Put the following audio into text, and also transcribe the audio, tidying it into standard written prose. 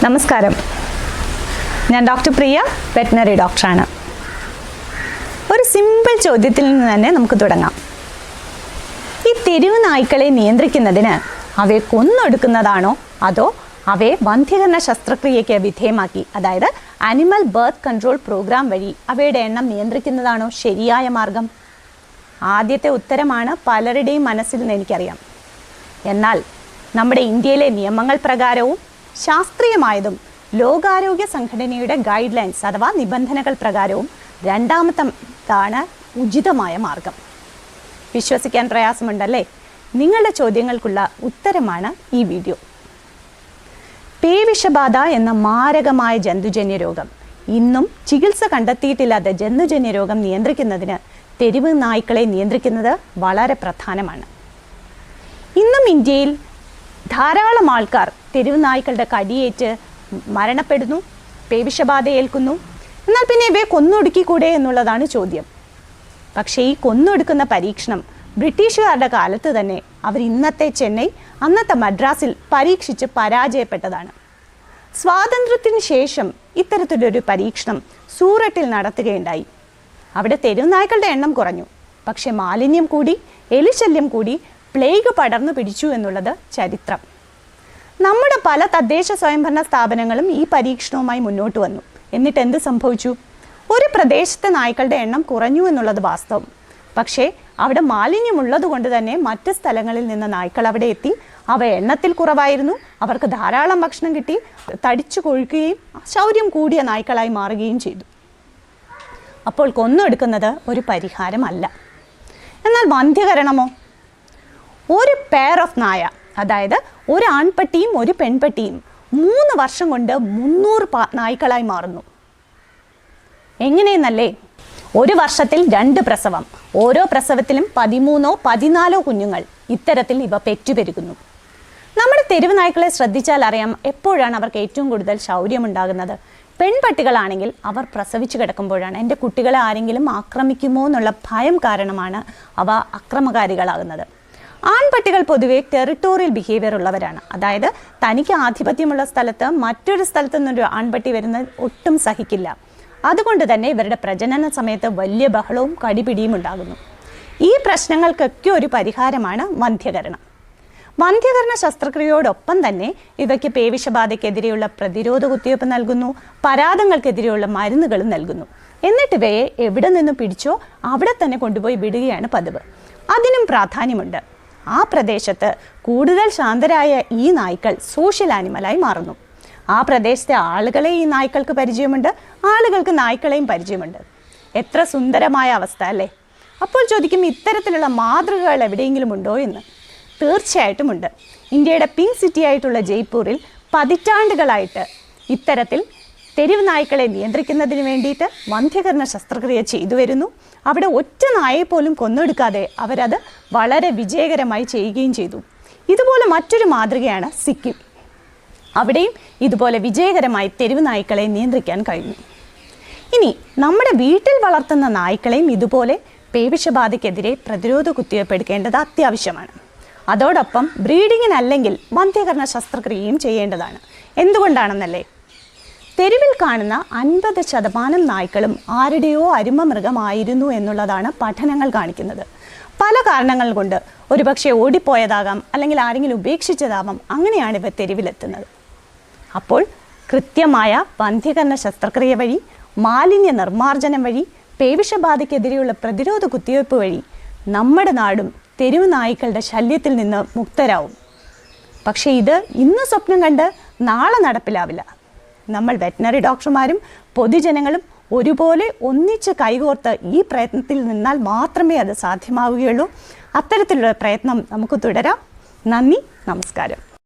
നമസ്കാരം. ഞാൻ ഡോക്ടർ പ്രിയ, വെറ്ററിനറി ഡോക്ടറാണ്. ഒരു സിമ്പിൾ ചോദ്യത്തിൽ നിന്ന് തന്നെ നമുക്ക് തുടങ്ങാം. ഈ തെരുവ് നായ്ക്കളെ നിയന്ത്രിക്കുന്നതിന് അവയെ കൊന്നൊടുക്കുന്നതാണോ അതോ അവയെ വന്ധ്യകരണ ശസ്ത്രക്രിയയ്ക്ക് വിധേയമാക്കി, അതായത് ആനിമൽ ബർത്ത് കൺട്രോൾ പ്രോഗ്രാം വഴി അവയുടെ എണ്ണം നിയന്ത്രിക്കുന്നതാണോ ശരിയായ മാർഗം? ആദ്യത്തെ ഉത്തരമാണ് പലരുടെയും മനസ്സിൽ നിന്ന് എനിക്കറിയാം. എന്നാൽ നമ്മുടെ ഇന്ത്യയിലെ നിയമങ്ങൾ പ്രകാരവും ശാസ്ത്രീയമായതും ലോകാരോഗ്യ സംഘടനയുടെ ഗൈഡ് ലൈൻസ് അഥവാ നിബന്ധനകൾ പ്രകാരവും രണ്ടാമത്താണ് ഉചിതമായ മാർഗം. വിശ്വസിക്കാൻ പ്രയാസമുണ്ടല്ലേ? നിങ്ങളുടെ ചോദ്യങ്ങൾക്കുള്ള ഉത്തരമാണ് ഈ വീഡിയോ. പേവിഷബാധ എന്ന മാരകമായ ജന്തുജന്യ രോഗം, ഇന്നും ചികിത്സ കണ്ടെത്തിയിട്ടില്ലാത്ത ജന്തുജന്യ രോഗം നിയന്ത്രിക്കുന്നതിന് തെരുവ് നായ്ക്കളെ നിയന്ത്രിക്കുന്നത് വളരെ പ്രധാനമാണ്. ഇന്നും ഇന്ത്യയിൽ ധാരാളം ആൾക്കാർ തെരുവ് നായ്ക്കളുടെ കടിയേറ്റ് മരണപ്പെടുന്നു, പേവിഷബാധ ഏൽക്കുന്നു. എന്നാൽ പിന്നെ ഇവയെ കൊന്നൊടുക്കിക്കൂടെ എന്നുള്ളതാണ് ചോദ്യം. പക്ഷേ ഈ കൊന്നൊടുക്കുന്ന പരീക്ഷണം ബ്രിട്ടീഷുകാരുടെ കാലത്ത് തന്നെ അവർ ഇന്നത്തെ ചെന്നൈ, അന്നത്തെ മദ്രാസിൽ പരീക്ഷിച്ച് പരാജയപ്പെട്ടതാണ്. സ്വാതന്ത്ര്യത്തിന് ശേഷം ഇത്തരത്തിലൊരു പരീക്ഷണം സൂററ്റിൽ നടത്തുകയുണ്ടായി. അവിടെ തെരുവ് നായ്ക്കളുടെ എണ്ണം കുറഞ്ഞു, പക്ഷെ മാലിന്യം കൂടി, എലിശല്യം കൂടി, പ്ലേഗ് പടർന്നു പിടിച്ചു എന്നുള്ളത് ചരിത്രം. നമ്മുടെ പല തദ്ദേശ സ്വയംഭരണ സ്ഥാപനങ്ങളും ഈ പരീക്ഷണവുമായി മുന്നോട്ട് വന്നു. എന്നിട്ട് എന്ത് സംഭവിച്ചു? ഒരു പ്രദേശത്തെ നായ്ക്കളുടെ എണ്ണം കുറഞ്ഞു എന്നുള്ളത് വാസ്തവം. പക്ഷേ അവിടെ മാലിന്യമുള്ളത് കൊണ്ട് തന്നെ മറ്റ് സ്ഥലങ്ങളിൽ നിന്ന് നായ്ക്കൾ അവിടെ എത്തി. അവ എണ്ണത്തിൽ കുറവായിരുന്നു, അവർക്ക് ധാരാളം ഭക്ഷണം കിട്ടി, തടിച്ചു കൊഴുക്കുകയും ശൗര്യം കൂടിയ നായ്ക്കളായി മാറുകയും ചെയ്തു. അപ്പോൾ കൊന്നെടുക്കുന്നത് ഒരു പരിഹാരമല്ല. എന്നാൽ വന്ധ്യകരണമോ? ഒരു പെയർ ഓഫ് നായ, അതായത് ഒരു ആൺപട്ടിയും ഒരു പെൺപട്ടിയും 3 വർഷം കൊണ്ട് 300 നായ്ക്കളായി മാറുന്നു. എങ്ങനെയെന്നല്ലേ? ഒരു വർഷത്തിൽ 2 പ്രസവം, ഓരോ പ്രസവത്തിലും 13 14 കുഞ്ഞുങ്ങൾ. ഇത്തരത്തിൽ ഇവ പെറ്റുപെരുകുന്നു. നമ്മുടെ തെരുവ് നായ്ക്കളെ ശ്രദ്ധിച്ചാൽ അറിയാം എപ്പോഴാണ് അവർക്ക് ഏറ്റവും കൂടുതൽ ശൗര്യമുണ്ടാകുന്നത്. പെൺപട്ടികളാണെങ്കിൽ അവർ പ്രസവിച്ചു കിടക്കുമ്പോഴാണ്. എൻ്റെ കുട്ടികളെ ആരെങ്കിലും ആക്രമിക്കുമോ എന്നുള്ള ഭയം കാരണമാണ് അവ അക്രമകാരികളാകുന്നത്. ആൺപട്ടികൾ പൊതുവെ ടെറിട്ടോറിയൽ ബിഹേവിയർ ഉള്ളവരാണ്. അതായത് തനിക്ക് ആധിപത്യമുള്ള സ്ഥലത്ത് മറ്റൊരു സ്ഥലത്തു നിന്നൊരു ആൺപട്ടി വരുന്നത് ഒട്ടും സഹിക്കില്ല. അതുകൊണ്ട് തന്നെ ഇവരുടെ പ്രജനന സമയത്ത് വലിയ ബഹളവും കടിപിടിയും ഉണ്ടാകുന്നു. ഈ പ്രശ്നങ്ങൾക്കൊക്കെ ഒരു പരിഹാരമാണ് വന്ധ്യകരണം. വന്ധ്യകരണ ശസ്ത്രക്രിയയോടൊപ്പം തന്നെ ഇവയ്ക്ക് പേവിഷബാധയ്ക്കെതിരെയുള്ള പ്രതിരോധ കുത്തിവയ്പ്പ് നൽകുന്നു, പരാതങ്ങൾക്കെതിരെയുള്ള മരുന്നുകളും നൽകുന്നു. എന്നിട്ട് ഇവയെ എവിടെ നിന്നും പിടിച്ചോ അവിടെ തന്നെ കൊണ്ടുപോയി വിടുകയാണ് പതിവ്. അതിനും പ്രാധാന്യമുണ്ട്. ആ പ്രദേശത്ത് കൂടുതൽ ശാന്തരായ ഈ നായ്ക്കൾ സോഷ്യൽ ആനിമലായി മാറുന്നു. ആ പ്രദേശത്തെ ആളുകളെ ഈ നായ്ക്കൾക്ക് പരിചയമുണ്ട്, ആളുകൾക്ക് നായ്ക്കളെയും പരിചയമുണ്ട്. എത്ര സുന്ദരമായ അവസ്ഥ അല്ലേ? അപ്പോൾ ചോദിക്കും, ഇത്തരത്തിലുള്ള മാതൃകകൾ എവിടെയെങ്കിലും ഉണ്ടോ എന്ന്. തീർച്ചയായിട്ടും ഉണ്ട്. ഇന്ത്യയുടെ പിങ്ക് സിറ്റി ആയിട്ടുള്ള ജയ്പൂരിൽ പതിറ്റാണ്ടുകളായിട്ട് ഇത്തരത്തിൽ തെരുവ് നായ്ക്കളെ നിയന്ത്രിക്കുന്നതിന് വേണ്ടിയിട്ട് വന്ധ്യകരണ ശസ്ത്രക്രിയ ചെയ്തു വരുന്നു. അവിടെ ഒറ്റ നായയെ പോലും കൊന്നെടുക്കാതെ അവരത് വളരെ വിജയകരമായി ചെയ്യുകയും ചെയ്തു. ഇതുപോലെ മറ്റൊരു മാതൃകയാണ് സിക്കിം. അവിടെയും ഇതുപോലെ വിജയകരമായി തെരുവ് നായ്ക്കളെ നിയന്ത്രിക്കാൻ കഴിഞ്ഞു. ഇനി നമ്മുടെ വീട്ടിൽ വളർത്തുന്ന നായ്ക്കളെയും ഇതുപോലെ പേവിഷബാധയ്ക്കെതിരെ പ്രതിരോധ കുത്തിവയ്പ്പ് എടുക്കേണ്ടത് അത്യാവശ്യമാണ്. അതോടൊപ്പം ബ്രീഡിങ്ങിനല്ലെങ്കിൽ വന്ധ്യകരണ ശസ്ത്രക്രിയയും ചെയ്യേണ്ടതാണ്. എന്തുകൊണ്ടാണെന്നല്ലേ? തെരുവിൽ കാണുന്ന 50% നായ്ക്കളും ആരുടെയോ അരുമ മൃഗമായിരുന്നു എന്നുള്ളതാണ് പഠനങ്ങൾ കാണിക്കുന്നത്. പല കാരണങ്ങൾ കൊണ്ട്, ഒരുപക്ഷെ ഓടിപ്പോയതാകാം, അല്ലെങ്കിൽ ആരെങ്കിലും ഉപേക്ഷിച്ചതാവാം. അങ്ങനെയാണ് ഇവ തെരുവിലെത്തുന്നത്. അപ്പോൾ കൃത്യമായ വന്ധ്യകരണ ശസ്ത്രക്രിയ വഴി, മാലിന്യ നിർമ്മാർജ്ജനം വഴി, പേവിഷബാധയ്ക്കെതിരെയുള്ള പ്രതിരോധ കുത്തിവയ്പ്പ് വഴി നമ്മുടെ നാടും തെരുവ് നായ്ക്കളുടെ ശല്യത്തിൽ നിന്ന് മുക്തരാവും. പക്ഷേ ഇത് ഇന്ന് സ്വപ്നം കണ്ട് നാളെ നടപ്പിലാവില്ല. നമ്മൾ വെറ്ററിനറി ഡോക്ടർമാരും പൊതുജനങ്ങളും ഒരുപോലെ ഒന്നിച്ച് കൈകോർത്ത് ഈ പ്രയത്നത്തിൽ നിന്നാൽ മാത്രമേ അത് സാധ്യമാവുകയുള്ളൂ. അത്തരത്തിലുള്ള പ്രയത്നം നമുക്ക് തുടരാം. നന്ദി, നമസ്കാരം.